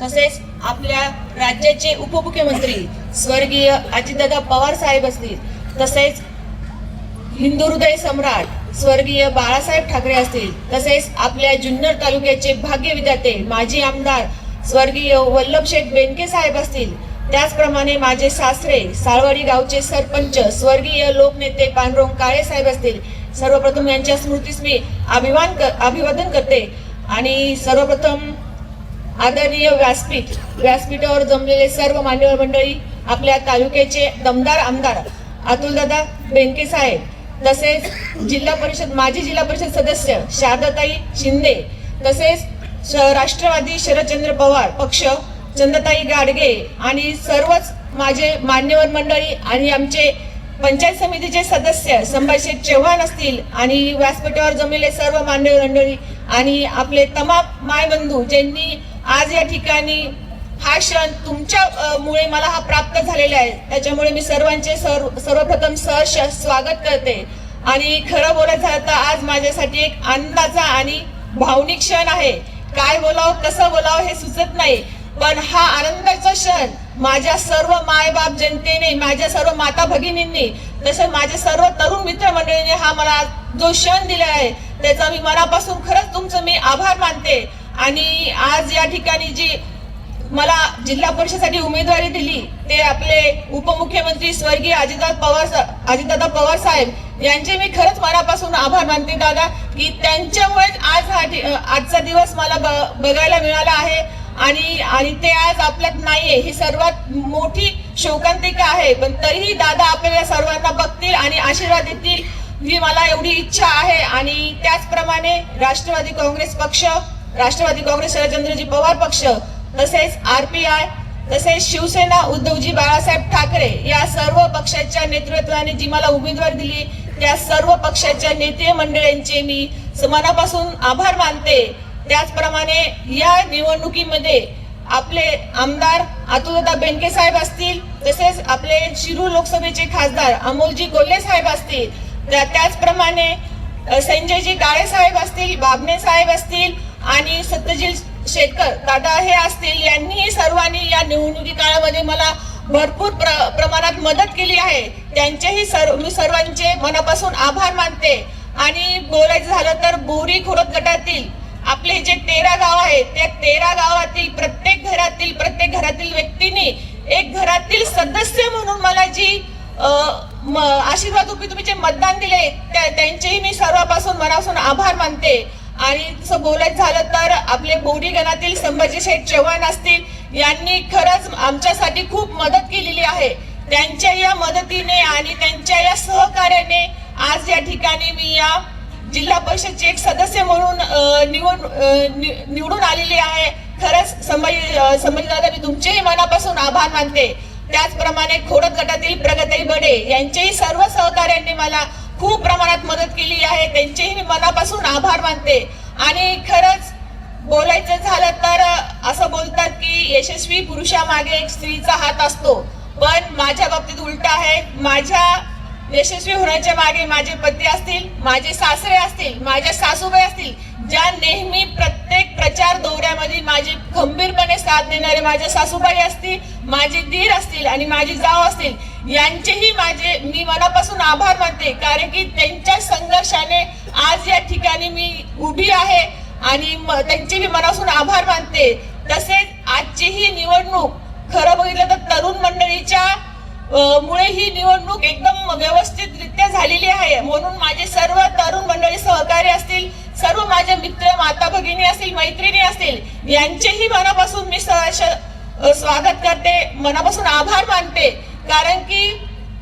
तसेच आपल्या राज्याचे उपमुख्यमंत्री स्वर्गीय अजितदादा पवार साहेब असतील, तसेच हिंदू हृदय सम्राट स्वर्गीय बाळासाहेब ठाकरे असतील, तसेच आपल्या जुन्नर तालुक्याचे भाग्य विधाते माजी आमदार स्वर्गीय वल्लभशेठ बेनके साहेब असतील, त्याचप्रमाणे माझे सासरे साळवाडी गावचे सरपंच स्वर्गीय लोकनेते पांडुरंग काळे साहेब असतील. सर्वप्रथम यांच्या स्मृतीस मी अभिवादन करते. आणि सर्वप्रथम आदरणीय व्यासपीठावर जमलेले सर्व मान्यवर मंडळी, आपल्या तालुक्याचे दमदार आमदार अतुलदादा बेनके साहेब, तसेच माजी जिल्हा परिषद सदस्य शारदाताई शिंदे, तसेच राष्ट्रवादी शरदचंद्र पवार पक्ष चंद्रताई गाडगे आणि सर्वच माझे मान्यवर मंडळी आणि आमचे पंचायत समितीचे सदस्य संभाजीशेठ चव्हाण असतील आणि व्यासपीठावर जमलेले सर्व मान्यवर मंडळी आणि आपले तमाम मायबंधू ज्यांनी आज या ठिकाणी हा क्षण तुमच्यामुळे मला हा प्राप्त झालेला आहे, त्याच्यामुळे मी सर्वांचे सर्वप्रथम सहर्ष स्वागत करते. आणि खरं बोलायचं झालं तर आज माझ्यासाठी एक आनंदाचा आणि भावनिक क्षण आहे. काय बोलावं कसं बोलावं हे सुचत नाही, पण हा आनंदाचा क्षण माझ्या सर्व मायबाप जनतेने, माझ्या सर्व माता भगिनींनी, तसं माझे सर्व तरुण मित्र मंडळीने हा मला जो क्षण दिला आहे त्याचा मी मनापासून खरंच तुमचं मी आभार मानते. आणि आज या ठिकाणी जी मला जिल्हा परिषदेसाठी उमेदवारी दिली ते आपले उपमुख्यमंत्री स्वर्गीय अजितदादा पवार साहेब यांचे मी खरंच मनापासून आभार मानते दादा, की त्यांच्यामुळे आजचा दिवस मला बघायला मिळाला आहे. आणि ते आज आपल्यात नाहीये ही सर्वात मोठी शोकांतिका आहे, पण तरीही दादा आपल्याला सर्वांना बघतील आणि आशीर्वाद देतील ही मला एवढी इच्छा आहे. आणि त्याचप्रमाणे राष्ट्रवादी काँग्रेस शरदचंद्रजी पवार पक्ष, तसेच RPI, तसेच शिवसेना उद्धवजी बाळासाहेब ठाकरे या सर्व पक्षाच्या नेतृत्वाने जी मला उमेदवारी दिली त्या सर्व पक्षाच्या नेते मंडळींचे मी मनापासून आभार मानते. त्याचप्रमाणे या निवडणुकीमध्ये आपले आमदार अतुलदादा बेनके साहेब असतील, तसेच आपले शिरूर लोकसभेचे खासदार अमोलजी कोल्हे साहेब असतील, त्याचप्रमाणे संजयजी काळे साहेब असतील, बाबणे साहेब असतील आणि सत्यजित शेखर दादा हे असतील, यांनी सर्वांनी या निवडणुकी काळामध्ये मला भरपूर प्रमाणात मदत केली आहे. त्यांचेही मी सर्वांचे मनापासून आभार मानते. आणि बोलायचं झालं तर बोरी खोरत गटातील आपले जे 13 गाव आहेत त्या 13 गावातील प्रत्येक घरातील व्यक्तींनी एक घरातील सदस्य म्हणून मला जी आशीर्वाद रूपी तुम्ही जे मतदान दिले त्यांचेही मी सर्वांपासून मनापासून आभार मानते. आणि तसं बोलायचं झालं तर आपले बोरी गणातील संभाजीशेठ चव्हाण असतील, यांनी खरंच आमच्यासाठी खूप मदत केलेली आहे. त्यांच्या या मदतीने आणि त्यांच्या या सहकार्याने आज या ठिकाणी मी या जिल्हा परिषदचे एक सदस्य म्हणून निवडून आलेली आहे. खरंच संभाजी दादा मी तुमचेही मनापासून आभार मानते. त्याचप्रमाणे खोडद गटातील प्रगती बडे यांचेही सर्व सहकार्यांनी मला खूप प्रमाणात मदत केली आहे, त्यांचेही मी मनापासून आभार मानते. आणि खरंच बोलायचं झालं तर असं बोलतात की यशस्वी पुरुषामागे एक स्त्रीचा हात असतो, पण माझ्या बाबतीत उलट आहे. माझ्या यशस्वी होण्याच्या मागे माझे पती असतील, माझे सासरे असतील, माझ्या सासूबाई असतील, ज्या नेहमी प्रत्येक प्रचार दौऱ्यामध्ये माझे खंबीरपणे साथ देणारे माझ्या सासूबाई असतील, माझे दीर असतील आणि माझी जाव असतील, यांचेही मी मनापासून आभार मानते. कारण की त्यांच्या संघर्षाने आज या ठिकाणी मी उभी आहे आणि त्यांचे मी मनापासून आभार मानते. तसेच आजची ही निवडणूक खरं बघितलं तर तरुण मंडळीच्या मुळे ही निवडणूक एकदम व्यवस्थितरित्या झालेली आहे. म्हणून माझे सर्व तरुण मंडळी सहकारी असतील, सर्व माझे मित्र माता भगिनी असतील, मैत्रिणी असतील, यांचेही मनापासून मी स्वागत करते, मनापासून आभार मानते. कारण की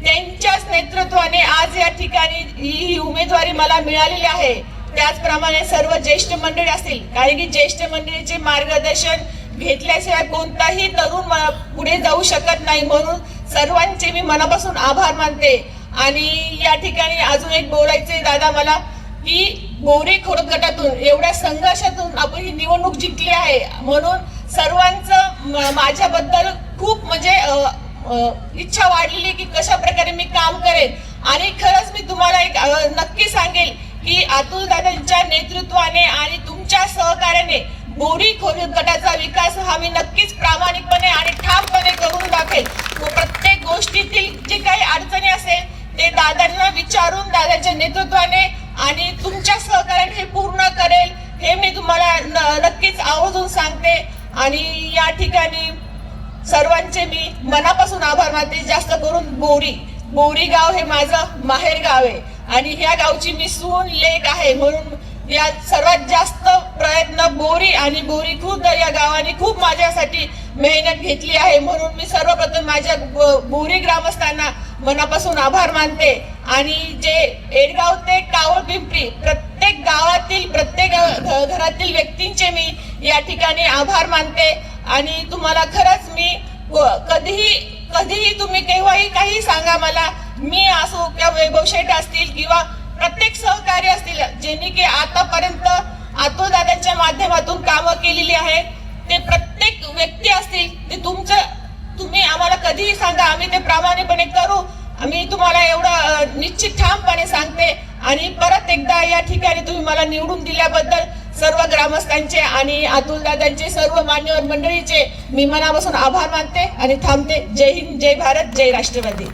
त्यांच्याच नेतृत्वाने आज या ठिकाणी ही उमेदवारी मला मिळालेली आहे. त्याचप्रमाणे सर्व ज्येष्ठ मंडळी असतील, कारण की ज्येष्ठ मंडळीचे मार्गदर्शन घेतल्याशिवाय कोणताही तरुण पुढे जाऊ शकत नाही. म्हणून सर्वांचे मी मनापासून आभार मानते. आणि या ठिकाणी अजून एक बोलायचे दादा मला, की बोरी खोडद गटातून एवढ्या संघर्षातून आपण ही निवडणूक जिंकली आहे, म्हणून सर्वांचं माझ्याबद्दल खूप म्हणजे इच्छा वाढलेली की कशा प्रकारे मी काम करेन. आणि खरंच मी तुम्हाला एक नक्की सांगेल की अतुल दादांच्या नेतृत्वाने आणि तुमच्या सहकार्याने बोरी खोरे गटाचा विकास हा मी नक्कीच प्रामाणिकपणे आणि ठामपणे करून दाखवेल. व प्रत्येक गोष्टीतील जे काही अडचणी असेल ते दादांना विचारून दादांच्या नेतृत्वाने आणि तुमच्या सहकार्याने हे पूर्ण करेल हे मी तुम्हाला नक्कीच आवर्जून सांगते. आणि या ठिकाणी सर्वांचे मी मनापासून आभार मानते. जास्त करून बोरी गाव हे माझं माहेर गाव आहे आणि ह्या गावची मी सून लेक आहे, म्हणून या सर्वात जास्त प्रयत्न बोरी खुर्द या गावाने खूप माझ्यासाठी मेहनत घेतली आहे. म्हणून मी सर्वप्रथम माझ्या बोरी ग्रामस्थांना मनापासून आभार मानते. आणि जे एडगाव ते कावळ पिंपरी प्रत्येक गावातील प्रत्येक घरातील व्यक्तींचे मी या ठिकाणी आभार मानते. आणि तुम्हाला खरंच मी कधीही तुम्ही केव्हाही काही सांगा मला, मी असो किंवा वैभव शेठ असतील किंवा प्रत्येक सहकारी असतील ज्यांनी की आतापर्यंत अतुल दादांच्या माध्यमातून कामं केलेली आहेत, ते प्रत्येक व्यक्ती असतील ते तुम्ही आम्हाला कधीही सांगा, आम्ही ते प्रामाणिकपणे करू. आम्ही तुम्हाला एवढं निश्चित ठामपणे सांगते. आणि परत एकदा या ठिकाणी तुम्ही मला निवडून दिल्याबद्दल सर्व ग्रामस्थांचे आणि अतुल दादांचे सर्व मान्यवर मंडळीचे मी मनापासून आभार मानते आणि थांबते. जय हिंद, जय भारत, जय राष्ट्रवादी.